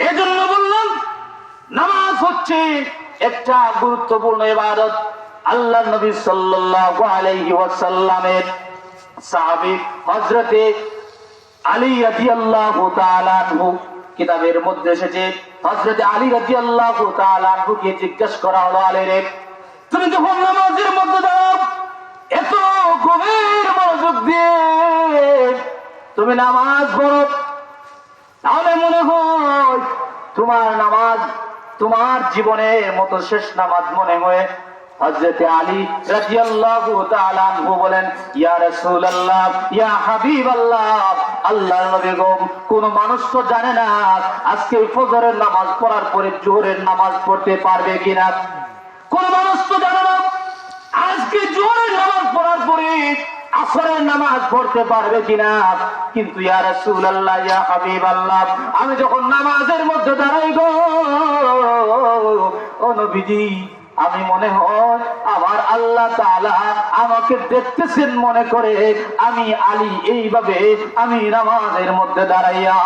এজন্য বললাম নামাজ হচ্ছে একটা গুরুত্বপূর্ণ ইবাদত। আল্লাহ নবী সাল্লাল্লাহু আলাইহি ওয়াসাল্লামের সাহাবী হযরতে আলী রাদিয়াল্লাহু তাআলা আনহু কিতাবের মধ্যে এসেছে, হযরতে আলী রাদিয়াল্লাহু তাআলা আনহুকে জিজ্ঞেস করা হলো, আলী রে, তুমি যখন নামাজের মধ্যে দাঁড়াও এত গভীর মনোযোগ দিয়ে তুমি নামাজ পড়ো, তাহলে মনে হয় তোমার নামাজ তোমার জীবনের মতো শেষ নামাজ মনে হয়। হযরতে আলী রাদিয়াল্লাহু তাআলা আনহু বলেন, ইয়া রাসূলুল্লাহ, ইয়া হাবিবাল্লাহ, আল্লাহর নবী গো, কোন মানুষ তো জানে না আজকে ফজরের নামাজ পড়ার পরে জোহরের নামাজ পড়তে পারবে কিনা। কোন মানুষ তো জানে না আজকে জোহরের নামাজ পড়ার পরে আসরের নামাজ পড়তে পারবে কিনা। কিন্তু ইয়া রাসূলুল্লাহ, ইয়া হাবিবাল্লাহ, আমি যখন নামাজের মধ্যে দাঁড়াই গো ও নবীজি, আমি মনে হয় আমার আল্লাহ তাআলা আমাকে দেখতেছেন মনে করে আমি আলী এইভাবে আমি নামাজের মধ্যে দাঁড়াইয়া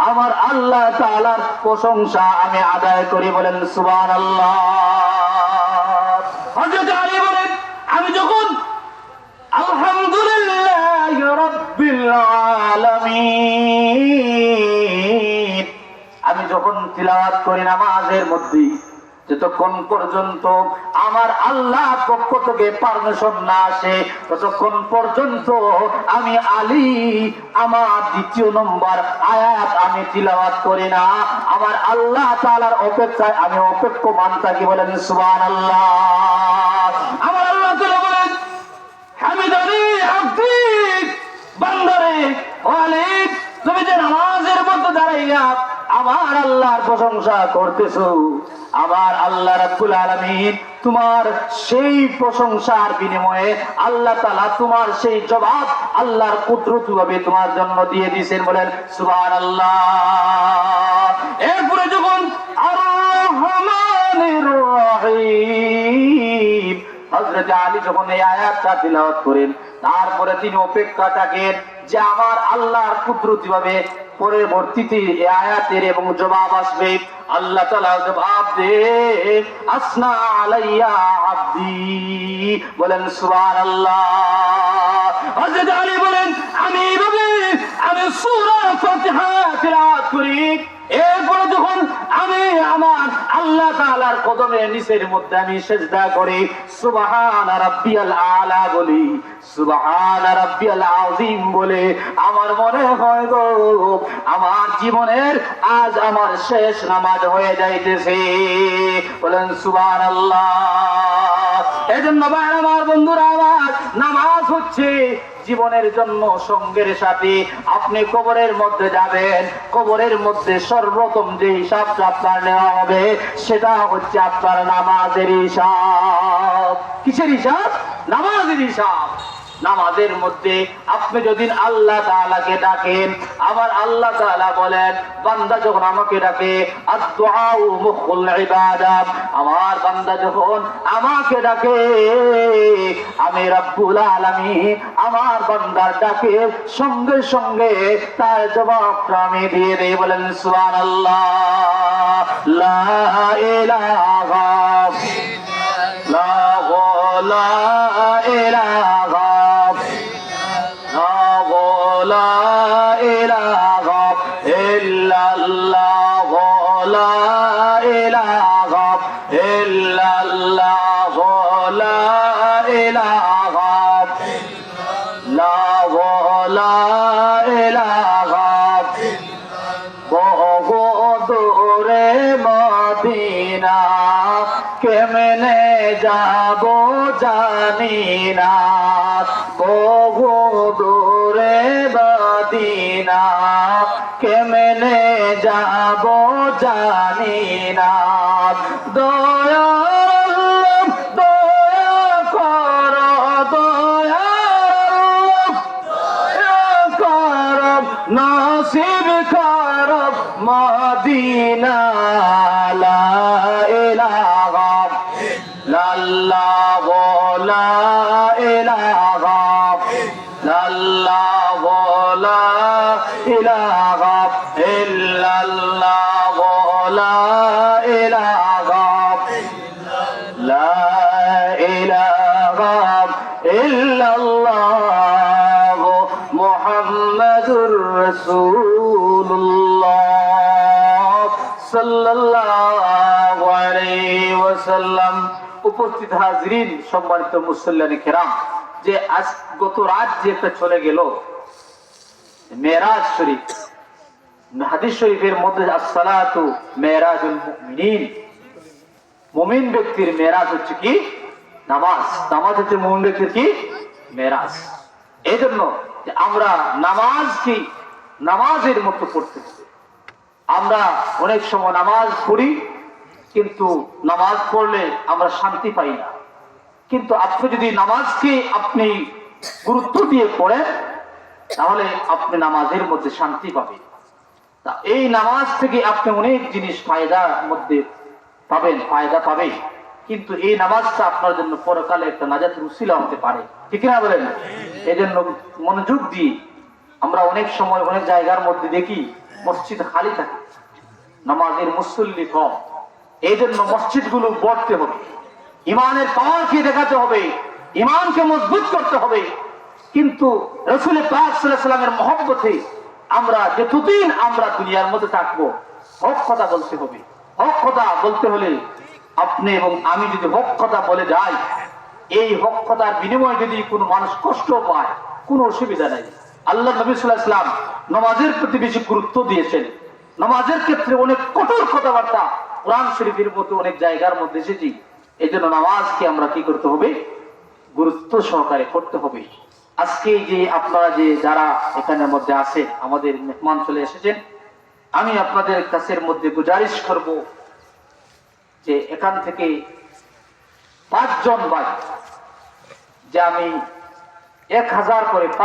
আমার আল্লাহ তাআলার প্রশংসা আমি আদায় করি। বলেন সুবহানাল্লাহ। হযরত আলী বলেন, আমি যখন আলহামদুলিল্লাহ রাব্বিল আলামিন আমি যখন তিলাওয়াত করি নামাজের মধ্যে, যতক্ষণ পর্যন্ত আমার আল্লাহ পক্ষ থেকে পারমিশন না আসে ততক্ষণ পর্যন্ত আমি আলী আমার দ্বিতীয় নম্বর আয়াত আমি তিলাওয়াত করি না। আমার আল্লাহ তাআলার অপেক্ষায় আমি অপেক্ষমান থাকি। বলেন সুবহানাল্লাহ। আমার আল্লাহ তাআলা বলেন, হামিদানি আব্দি, বান্দারে ওয়ালিদ, তুমি যে নামাজের মধ্যে দাঁড়াইয়া আমার আল্লাহর প্রশংসা করতেছো, আমার আল্লাহ রাব্বুল আলামিন তোমার সেই প্রশংসার বিনিময়ে আল্লাহ তাআলা তোমার সেই জবাব আল্লাহর কুদরতি ভাবে তোমার জন্য দিয়ে দিয়েছেন। বলেন সুবহানাল্লাহ। এরপরে যখন আর রহমানির রহিম হযরত আলী যখন এই আয়াতটা তিলাওয়াত করেন, তারপরে তিনি অপেক্ষা থাকেন যে আমার আল্লাহর কুদরতি ভাবে পরবর্তীতে এই আয়াতের এবং জবাব আসবে। আল্লাহ তাআলা জবাব দে, আসনা আলাইয়া আব্দি। বলেন সুবহানাল্লাহ। হযরত আলী বলেন, আমি এইভাবে আমি সূরা ফাতিহা তিলাওয়াত করি, এরপরে যখন আমি আমার আল্লাহ তাআলার কদমের নিচের মধ্যে আমি সিজদা করি, সুবহানা রাব্বিয়াল আলা বলি, সুবহানা রাব্বিয়াল আযীম বলে আমার মনে হয় গো আমার জীবনের আজ আমার শেষ নামাজ হয়ে যাইতেছে। বলেন সুবহানাল্লাহ। এজন্য ভাই আমার, বন্ধুরা আমার, নামাজ হচ্ছে জীবনের জন্য সঙ্গের সাথে। আপনি কবরের মধ্যে যাবেন, কবরের মধ্যে সর্বপ্রথম যে হিসাবটা আপনার নেওয়া হবে সেটা হচ্ছে আপনার নামাজের হিসাব। কিসের হিসাব? নামাজের হিসাব। নামাজের মধ্যে আপনি যদি আল্লাহ তাআলাকে ডাকেন, আমার আল্লাহ তাআলা বলেন, বান্দা যখন আমাকে ডাকে, আদ-দুআউ মুখুল ইবাদাত, আমার বান্দা যখন আমাকে ডাকে আমি রব্বুল আলামিন আমার বান্দার ডাকে সঙ্গে সঙ্গে তার জবাবটা আমি দিয়ে দেই। বলেন সুবহানাল্লাহ। লা ইলাহা ইল্লাল্লাহ, লা ইলাহা লা ইলাহা ইল্লাল্লাহ, লা ইলাহা ইল্লাল্লাহ, লা ইলাহা ইল্লাল্লাহ, লা যাব জানি না, বহু দূরে মদিনা কেমনে যাব জানি না। দয়াল দয়া কর, দয়াল কর, নসিব কর মদিনা। লা ইলাহা ইল্লাল্লাহ, লা ইলাহা ইল্লাল্লাহ, লা ইলাহা ইল্লাল্লাহ, লা ইলাহা লা ইলাহা ইল্লাল্লাহ মুহাম্মাদুর রাসূলুল্লাহ সাল্লাল্লাহু আলাইহি ওয়াসাল্লাম। উপস্থিত হাজরিন, সম্মানিত মুসল্লিয়ানে কেরাম, যে আজ গত রাত যেটা চলে গেল মেরাজ শরীফ, হাদিস শরীফের মধ্যে আসসালাতু মেরাজুল মুমিনিন, মুমিন ব্যক্তির মেরাজ হচ্ছে কি নামাজ। নামাজ হচ্ছে মুমিন ব্যক্তির কি মেরাজ। এই জন্য আমরা নামাজকে নামাজের মতো পড়তে হবে। আমরা অনেক সময় নামাজ পড়ি, কিন্তু নামাজ পড়লে আমরা শান্তি পাই না। কিন্তু আপনি যদি নামাজকে আপনি গুরুত্ব দিয়ে পড়েন, তাহলে আপনি নামাজের মধ্যে শান্তি পাবেন। তা এই নামাজ থেকে আপনি অনেক জিনিস ফায়দার মধ্যে পাবেন, ফায়দা পাবেন। কিন্তু এই নামাজটা আপনার জন্য পরকালে একটা নাজাতের উসিলা হতে পারে, ঠিক না বলেন? এই জন্য মনোযোগ দিয়ে আমরা অনেক সময় অনেক জায়গার মধ্যে দেখি মসজিদ খালি থাকে, নামাজের মুসল্লি কম। এই জন্য মসজিদগুলো গড়তে হবে, ইমানের পাওয়ারকে দেখাতে হবে, ইমানকে মজবুত করতে হবে। কিন্তু রাসূল পাক সাল্লাল্লাহু আলাইহি ওয়াসাল্লামের মহব্বতে আমরা যতদিন আমরা দুনিয়ার মধ্যে থাকবো, হক কথা বলতে হবে। হক কথা বলতে হলে আপনি এবং আমি যদি হক কথা বলে যাই, এই হক কথার বিনিময়ে যদি কোনো মানুষ কষ্ট পায়, কোনো অসুবিধা নাই। আল্লাহ নবী সাল্লাল্লাহু আলাইহি ওয়াসাল্লাম নামাজের প্রতি বেশি গুরুত্ব দিয়েছেন। নামাজের ক্ষেত্রে অনেক কঠোর কথাবার্তা কোরআন শরীফের মধ্যে অনেক জায়গার মধ্যে এসেছি। এই জন্য নামাজকে আমরা কি করতে হবে? গুরুত্ব সহকারে করতে হবে। আজকে যে আপনারা যে যারা এখানের মধ্যে আছেন, আমাদের মেহমান চলে এসেছেন, আমি আপনাদের কাছের মধ্যে গুজারিশ করব যে এখান থেকে 5 জন ভাই, যে আমি 1000 করে